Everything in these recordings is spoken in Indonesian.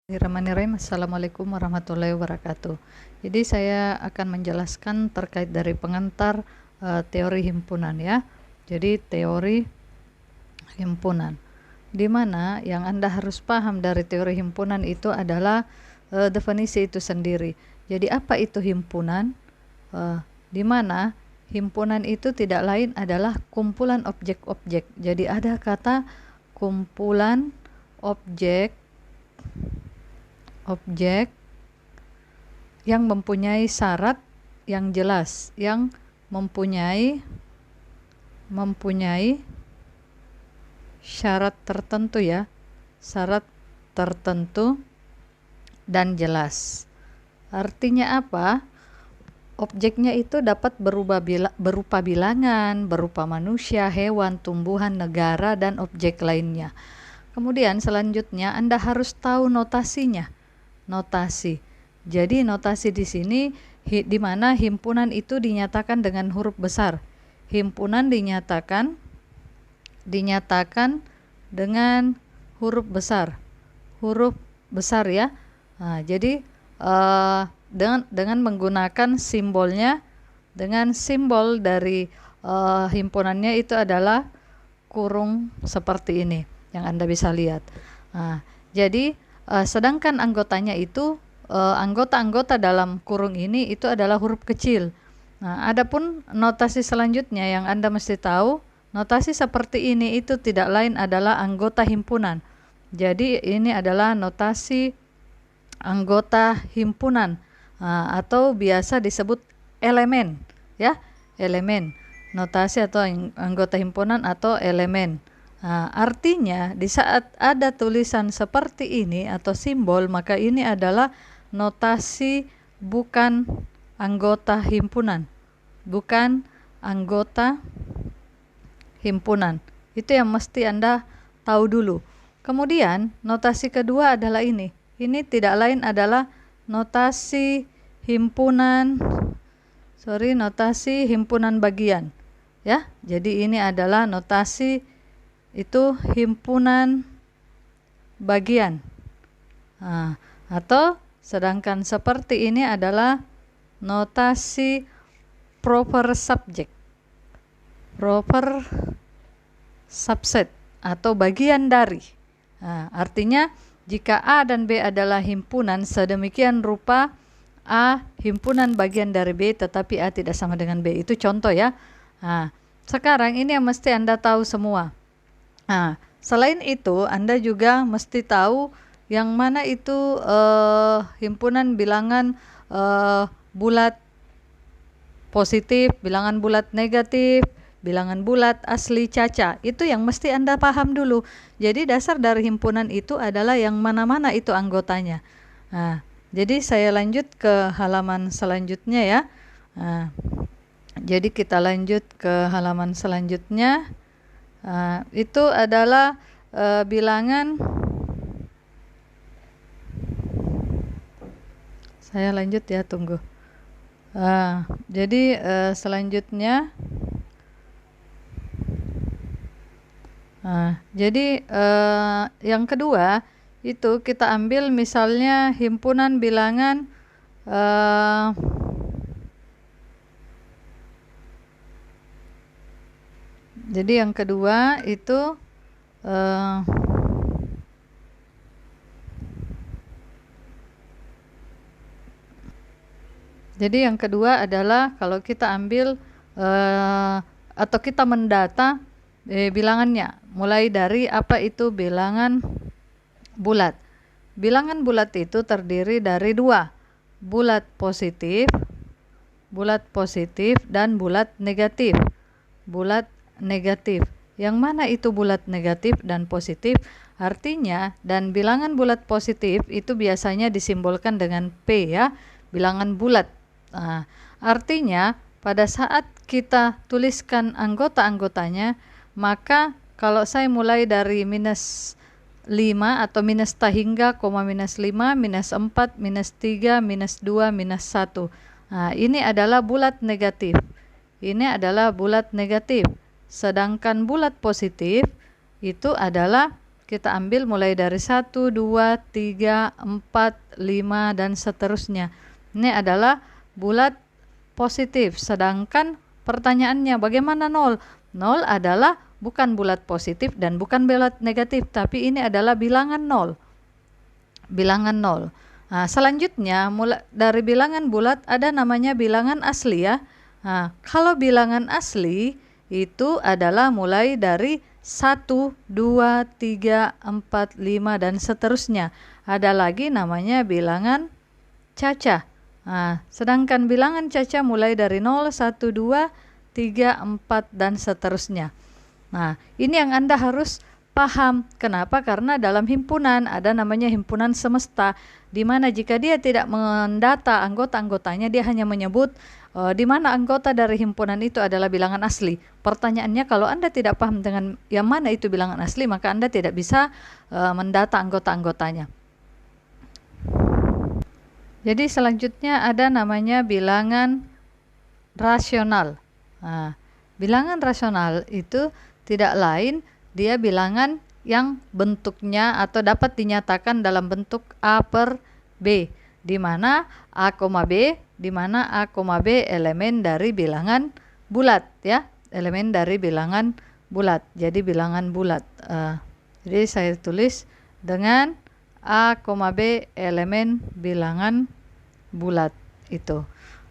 Bismillahirrahmanirrahim. Assalamualaikum warahmatullahi wabarakatuh. Jadi saya akan menjelaskan terkait dari pengantar teori himpunan ya. Jadi teori himpunan, di mana yang Anda harus paham dari teori himpunan itu adalah definisi itu sendiri. Jadi apa itu himpunan? Di mana himpunan itu tidak lain adalah kumpulan objek-objek. Jadi ada kata kumpulan objek yang mempunyai syarat yang jelas, yang mempunyai syarat tertentu ya, syarat tertentu dan jelas. Artinya apa? Objeknya itu dapat berupa bilangan, berupa manusia, hewan, tumbuhan, negara, dan objek lainnya. Kemudian selanjutnya Anda harus tahu notasinya. Notasi. Jadi notasi di sini di mana himpunan itu dinyatakan dengan huruf besar. Himpunan dinyatakan dengan huruf besar. Huruf besar ya. Nah, jadi dengan menggunakan simbolnya, dengan simbol dari himpunannya itu adalah kurung seperti ini yang Anda bisa lihat. Nah, jadi sedangkan anggotanya itu anggota-anggota dalam kurung ini itu adalah huruf kecil. Nah, adapun notasi selanjutnya yang Anda mesti tahu, notasi seperti ini itu tidak lain adalah anggota himpunan. Jadi ini adalah notasi anggota himpunan atau biasa disebut elemen ya, elemen. Notasi atau anggota himpunan atau elemen. Artinya di saat ada tulisan seperti ini atau simbol, maka ini adalah notasi bukan anggota himpunan. Bukan anggota himpunan. Itu yang mesti Anda tahu dulu. Kemudian notasi kedua adalah ini. Ini tidak lain adalah notasi himpunan bagian. Ya, jadi ini adalah notasi itu himpunan bagian. Atau sedangkan seperti ini adalah notasi proper subject, proper subset atau bagian dari. Artinya jika A dan B adalah himpunan, sedemikian rupa A himpunan bagian dari B, tetapi A tidak sama dengan B. Itu contoh ya. Sekarang ini yang mesti Anda tahu semua. Selain itu Anda juga mesti tahu yang mana itu himpunan bilangan bulat positif, bilangan bulat negatif, bilangan bulat asli caca. Itu yang mesti Anda paham dulu. Jadi dasar dari himpunan itu adalah yang mana-mana itu anggotanya. Jadi saya lanjut ke halaman selanjutnya ya. Jadi kita lanjut ke halaman selanjutnya. Itu adalah bilangan. Saya lanjut ya, tunggu. Jadi selanjutnya, jadi yang kedua itu kita ambil misalnya himpunan bilangan jadi yang kedua itu jadi yang kedua adalah kalau kita ambil atau kita mendata bilangannya, mulai dari apa itu bilangan bulat. Bilangan bulat itu terdiri dari dua, bulat positif dan bulat negatif. Bulat negatif. Yang mana itu bulat negatif dan positif? Artinya, dan bilangan bulat positif itu biasanya disimbolkan dengan P ya, bilangan bulat. Artinya pada saat kita tuliskan anggota-anggotanya, maka kalau saya mulai dari minus 5 atau minus hingga, minus 5, minus 4, minus 3, minus 2, minus 1. Ini adalah bulat negatif. Ini adalah bulat negatif. Sedangkan bulat positif itu adalah kita ambil mulai dari 1, 2, 3, 4, 5, dan seterusnya. Ini adalah bulat positif. Sedangkan pertanyaannya bagaimana 0? 0 adalah bukan bulat positif dan bukan bulat negatif, tapi ini adalah bilangan 0. Bilangan 0. Nah, selanjutnya mulai dari bilangan bulat ada namanya bilangan asli ya. Nah, kalau bilangan asli itu adalah mulai dari 1, 2, 3, 4, 5, dan seterusnya. Ada lagi namanya bilangan caca. Nah, sedangkan bilangan caca mulai dari 0, 1, 2, 3, 4, dan seterusnya. Nah, ini yang Anda harus paham. Kenapa? Karena dalam himpunan ada namanya himpunan semesta, di mana jika dia tidak mendata anggota-anggotanya, dia hanya menyebut di mana anggota dari himpunan itu adalah bilangan asli. Pertanyaannya, kalau Anda tidak paham dengan yang mana itu bilangan asli, maka Anda tidak bisa mendata anggota-anggotanya. Jadi selanjutnya ada namanya bilangan rasional. Nah, bilangan rasional itu tidak lain, dia bilangan yang bentuknya atau dapat dinyatakan dalam bentuk A per B, di mana A, B, di mana A, B elemen dari bilangan bulat ya, elemen dari bilangan bulat. Jadi bilangan bulat. Jadi saya tulis dengan A, B elemen bilangan bulat itu.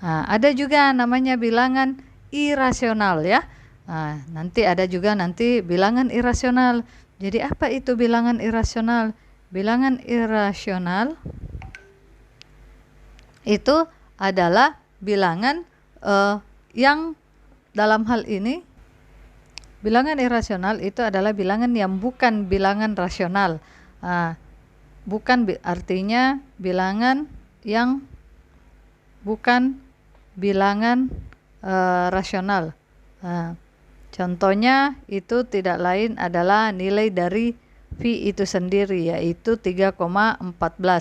Nah, ada juga namanya bilangan irasional ya. Nah, nanti ada juga bilangan irasional. Jadi apa itu bilangan irasional? Bilangan irasional itu adalah bilangan yang dalam hal ini, bilangan irasional itu adalah bilangan yang bukan bilangan rasional. Artinya bilangan yang bukan bilangan rasional. Contohnya itu tidak lain adalah nilai dari V itu sendiri, yaitu 3,14.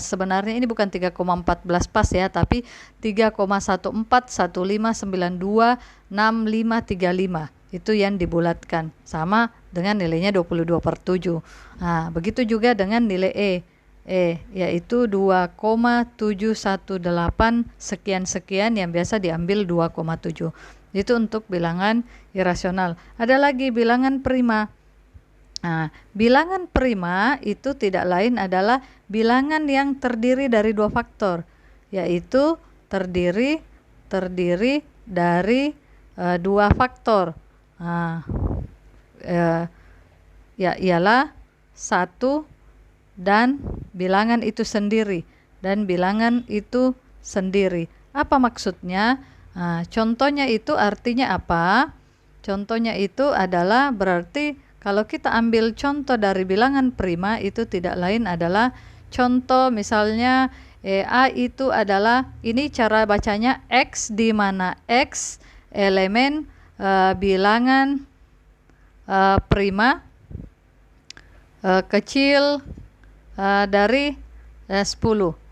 Sebenarnya ini bukan 3,14 pas ya, tapi 3,1415926535. Itu yang dibulatkan, sama dengan nilainya 22/7. Nah, begitu juga dengan nilai yaitu 2,718 sekian-sekian yang biasa diambil 2,7. Itu untuk bilangan irasional. Ada lagi bilangan prima. Nah, bilangan prima itu tidak lain adalah bilangan yang terdiri dari dua faktor, yaitu terdiri dari dua faktor. Ialah 1 dan bilangan itu sendiri, dan bilangan itu sendiri. Apa maksudnya? Contohnya itu artinya apa? Contohnya itu adalah berarti kalau kita ambil contoh dari bilangan prima itu tidak lain adalah contoh misalnya A itu adalah, ini cara bacanya X, di mana X elemen bilangan prima kecil dari 10.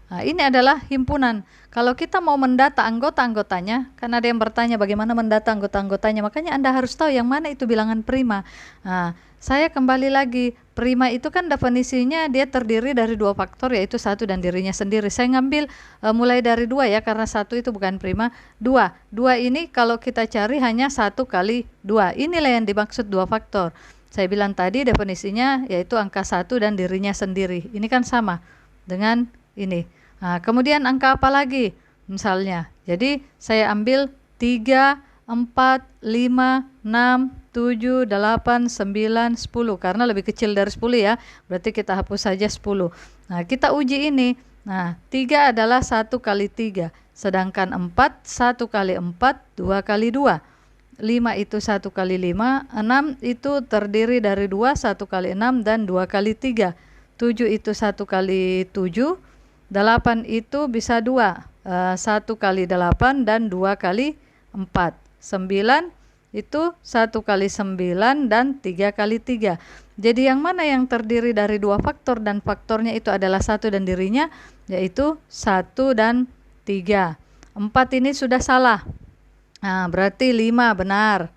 Nah, ini adalah himpunan. Kalau kita mau mendata anggota-anggotanya, kan ada yang bertanya bagaimana mendata anggota-anggotanya, makanya Anda harus tahu yang mana itu bilangan prima. Nah, saya kembali lagi, prima itu kan definisinya dia terdiri dari dua faktor, yaitu 1 dan dirinya sendiri. Saya ngambil mulai dari 2 ya, karena 1 itu bukan prima. 2 ini kalau kita cari hanya 1 kali 2. Inilah yang dimaksud dua faktor. Saya bilang tadi definisinya yaitu angka 1 dan dirinya sendiri. Ini kan sama dengan ini. Nah, kemudian angka apa lagi? Misalnya, jadi saya ambil 3, 4, 5, 6, 7, 8, 9, 10. Karena lebih kecil dari 10 ya, berarti kita hapus saja 10. Nah, kita uji ini. Nah, 3 adalah 1 kali 3. Sedangkan 4, 1 kali 4, 2 kali 2. 5 itu 1 kali 5. 6 itu terdiri dari 2, 1 kali 6, dan 2 kali 3. 7 itu 1 kali 7. 8 itu bisa 2, 1 kali 8 dan 2 kali 4. 9 itu 1 kali 9 dan 3 kali 3. Jadi yang mana yang terdiri dari dua faktor dan faktornya itu adalah 1 dan dirinya, yaitu 1 dan 3. 4 ini sudah salah. Nah, berarti 5 benar.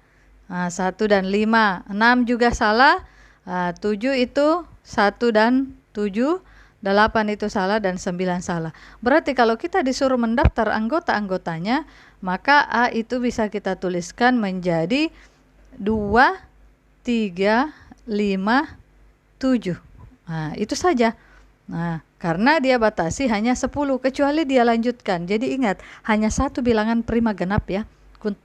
1 dan 5. 6 juga salah. 7 itu 1 dan 7, 8 itu salah dan 9 salah. Berarti kalau kita disuruh mendaftar anggota-anggotanya, maka A itu bisa kita tuliskan menjadi 2, 3, 5, 7. Nah, itu saja. Nah, karena dia batasi hanya 10, kecuali dia lanjutkan. Jadi ingat, hanya satu bilangan prima genap ya.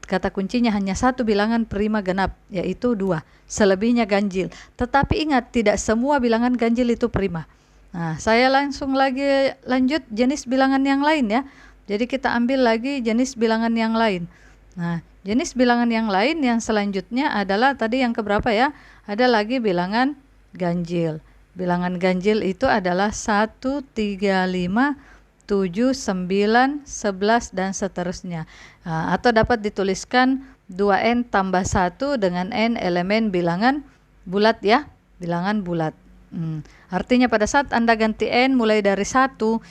Kata kuncinya hanya satu bilangan prima genap, yaitu 2. Selebihnya ganjil. Tetapi ingat, tidak semua bilangan ganjil itu prima. Nah, saya langsung lagi lanjut jenis bilangan yang lain ya. Jadi kita ambil lagi jenis bilangan yang lain. Nah, jenis bilangan yang lain yang selanjutnya adalah tadi yang keberapa ya? Ada lagi bilangan ganjil. Bilangan ganjil itu adalah 1, 3, 5, 7, 9, 11, dan seterusnya. Nah, atau dapat dituliskan 2n tambah 1 dengan n elemen bilangan bulat ya, bilangan bulat. Artinya pada saat Anda ganti n mulai dari 1, 1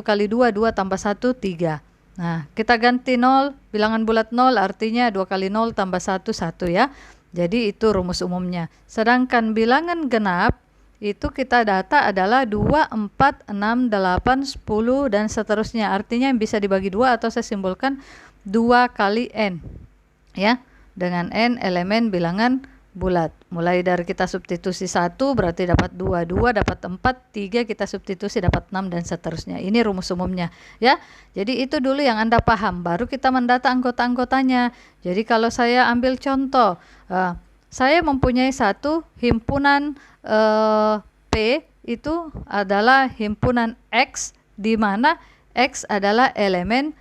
kali 2, 2 tambah 1, 3. Nah, kita ganti 0, bilangan bulat 0 artinya 2 kali 0 tambah 1, 1 ya. Jadi itu rumus umumnya. Sedangkan bilangan genap itu kita data adalah 2, 4, 6, 8, 10, dan seterusnya. Artinya yang bisa dibagi 2 atau saya simbolkan 2 kali n. Ya, dengan n elemen bilangan bulat. Mulai dari kita substitusi 1 berarti dapat 2, 2 dapat 4, 3 kita substitusi dapat 6, dan seterusnya. Ini rumus umumnya ya. Jadi itu dulu yang Anda paham, baru kita mendata anggota-anggotanya. Jadi kalau saya ambil contoh, saya mempunyai satu himpunan P itu adalah himpunan X, di mana X adalah elemen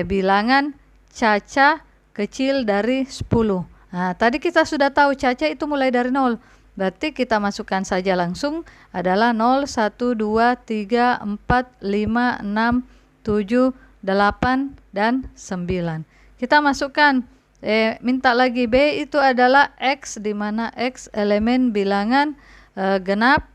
bilangan caca kecil dari 10. Nah, tadi kita sudah tahu caca itu mulai dari 0. Berarti kita masukkan saja langsung adalah 0, 1, 2, 3, 4, 5, 6, 7, 8, dan 9. Kita masukkan, minta lagi B itu adalah X, di mana X elemen bilangan genap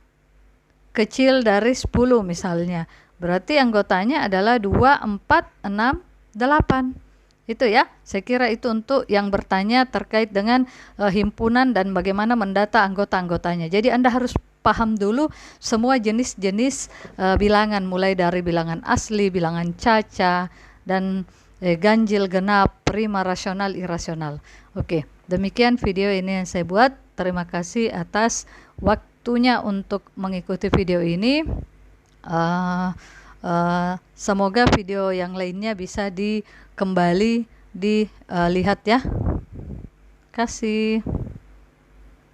kecil dari 10 misalnya. Berarti anggotanya adalah 2, 4, 6, 8. Itu ya, saya kira itu untuk yang bertanya terkait dengan himpunan dan bagaimana mendata anggota-anggotanya. Jadi Anda harus paham dulu semua jenis-jenis bilangan, mulai dari bilangan asli, bilangan caca, dan ganjil, genap, prima, rasional, irasional. Oke, demikian video ini yang saya buat. Terima kasih atas waktunya untuk mengikuti video ini. Semoga video yang lainnya bisa kembali dilihat ya. Kasih.